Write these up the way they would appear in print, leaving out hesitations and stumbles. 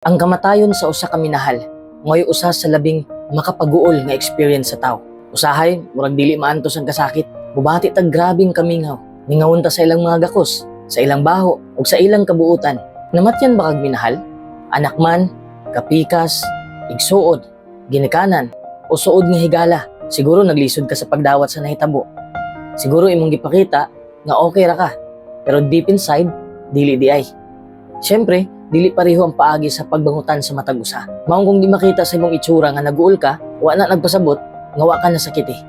Ang kamatayon sa usa ka minahal, ngoy usa sa labing makapaguol nga experience sa tao. Usahay, murag dili maantos ang kasakit. Bubati tag grabing kamingaw. Ningawon ta sa ilang mga gakos, sa ilang baho, ug sa ilang kabuutan. Namatyan ba kag minahal? Anak man, kapikas, igsuod, ginikanan, o suod nga higala. Siguro naglisod ka sa pagdawat sa nahitabo. Siguro imong gipakita nga okay ra ka. Pero deep inside, dili di ay. Siyempre, dili pareho ang paagi sa pagbangutan sa matag usa. Maong kung di makita sa imong itsura nga naguol ka, wa na nagpasabot, nga wa ka nasakit eh.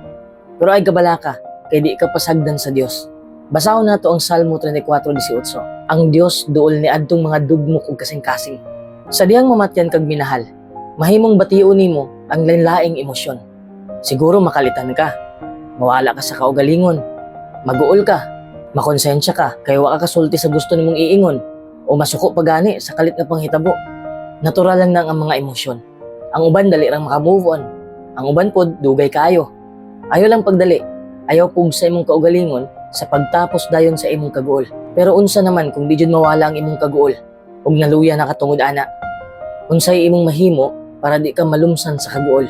Pero ay kabala ka, kay di ka pasagdan sa Dios. Basahon nato ang Salmo 34:18. Ang Dios duol ni adtong mga dugmok ug kasing-kasing. Sa diyang mamatyan kag minahal, mahimong bation nimo ang lain-laing emosyon. Siguro makalitan ka, mawala ka sa kaugalingon, maguol ka, makonsensya ka, kay wa ka kasulti sa gusto nimong iingon, o masuko pagani sa kalit nga panghitabo. Natural lang nang ang mga emosyon. Ang uban dali rang maka-move on. Ang uban pod dugay kaayo. Ayo lang pagdali. Ayaw pug sa imong kaugalingon sa pagtapos dayon sa imong kaguol. Pero unsa naman kung di jud mawala ang imong kaguol ug naluya na katungod ana? Unsay imong mahimo para di ka malumsan sa kaguol?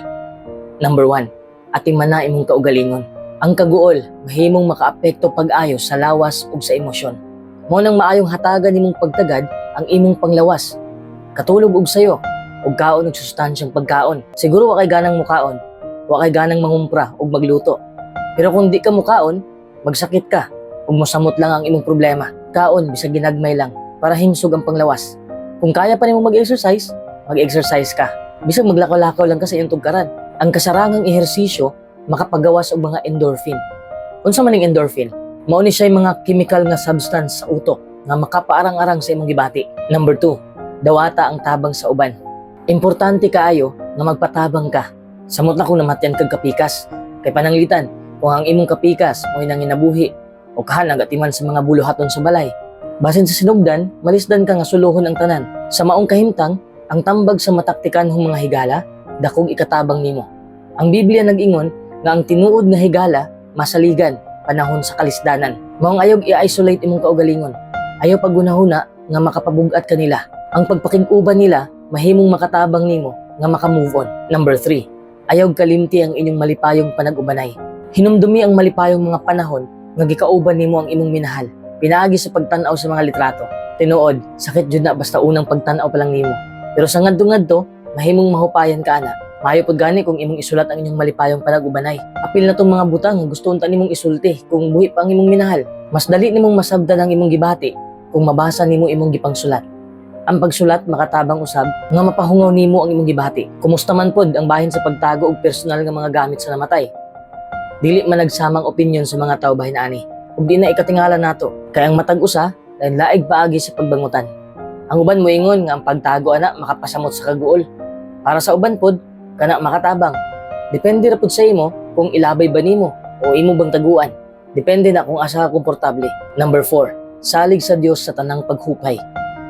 Number 1, atiman na imong kaugalingon. Ang kaguol mahimong makaapekto pag-ayo sa lawas ug sa emosyon. Mo nang maayong hatagan nimong pagtagad ang imong panglawas. Katulog og sayo, og kaon og sustansyang pagkaon. Siguro wa kay ganang mukaon, wa kay ganang mangumpra og magluto. Pero kung di ka mukaon, magsakit ka, ug mosamot lang ang imong problema. Kaon bisag ginagmay lang para himsog ang panglawas. Kung kaya pa nimong mag-exercise, mag-exercise ka. Bisag maglakaw-lakaw lang ka sa iyong tugkaran. Ang kasarangang ehersisyo makapagawas og mga endorphin. Unsa man ang endorphin? Mao ni siya mga chemical nga substance sa utok nga makapaarang-arang sa imong gibati. Number 2, dawata ang tabang sa uban. Importante kaayo nga magpatabang ka. Samot na kung namatyan kag kapikas. Kay pananglitan, kung ang imong kapikas mo'y nanginabuhi o kahanag atiman sa mga buluhaton sa balay. Basin sa sinugdan, malisdan ka nga suluhon ang tanan. Sa maong kahimtang, ang tambag sa mataktikanhong mga higala, dakog ikatabang nimo. Ang Biblia nag-ingon nga ang tinuod nga higala masaligan panahon sa kalisdanan. Maong ayog i-isolate imong kaugalingon. Ayaw pagunahuna nga makapabugat kanila. Ang pagpakig-uban nila mahimong makatabang nimo nga maka-move on. Number 3, ayaw kalimti ang inyong malipayong panag-ubanay. Hinumdumi ang malipayong mga panahon nga gikauban nimo ang imong minahal. Pinaagi sa pagtan-aw sa mga litrato. Tinuod, sakit jud na basta unang pagtan-aw pa lang nimo. Pero sa ngadto-ngadto, mahimong mahupayan ka ana. Maayo pud gani kung imong isulat ang inyong malipayong panag-ubanay. Apil na tong mga butang nga gusto unta nimong isulti kung buhi pa ang imong minahal. Mas dali nimong masabdan ang imong gibati kung mabasa nimo imong gipangsulat. Ang pagsulat makatabang usab nga mapahungaw nimo ang imong gibati. Kumusta man pod ang bahin sa pagtago og personal nga mga gamit sa namatay. Dili man nagsamang opinyon sa mga tawo bahin ani. Ug di na ikatingala nato kay ang matag usa lain laig paagi sa pagbangutan. Ang uban moingon nga ang pagtago ana makapasamot sa kaguol. Para sa uban pod kana makatabang. Depende ra pud sa imo kung ilabay ba nimo o imo bang taguan. Depende na kung asa ka komportable. Number 4, salig sa Dios sa tanang paghupay.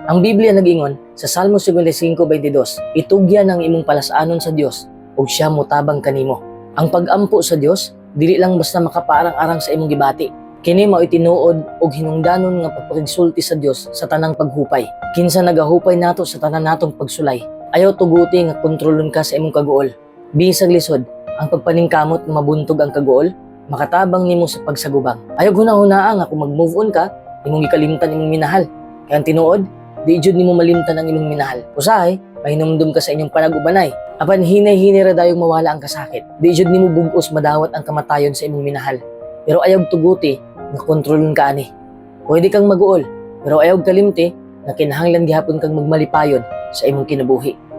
Ang Biblia nag-ingon sa Salmo 55:22, itugyan ang imong palasanon sa Dios ug siya motabang kanimo. Ang pag-ampo sa Dios dili lang basta makapaarang-arang sa imong gibati. Kini mao itinuod og hinungdanon nga pagpakigsulti sa Dios sa tanang paghupay. Kinsa nagahupay nato sa tanan natong pagsulay. Ayaw tuguti nga kontrolon ka sa imong kaguol. Bisag lisod, ang pagpaningkamot nga mabuntog ang kaguol, makatabang nimo sa pagsagubang. Ayaw hunahunaa nga kung mag-move on ka, imong ikalimtan imong minahal. Kaya ang tinuod, di jud nimo malimtan ang imong minahal. Usahay, mahinumdum ka sa inyong panag-ubanay. Apan hinay-hinay ra dayong mawala ang kasakit. Di jud nimo bug-os madawat ang kamatayon sa imong minahal. Pero ayaw tuguti nga kontrolon ka ani. Pwede kang maguol, pero ayaw kalimti na kinahanglan gihapon kang magmalipayon sa imong kinabuhi.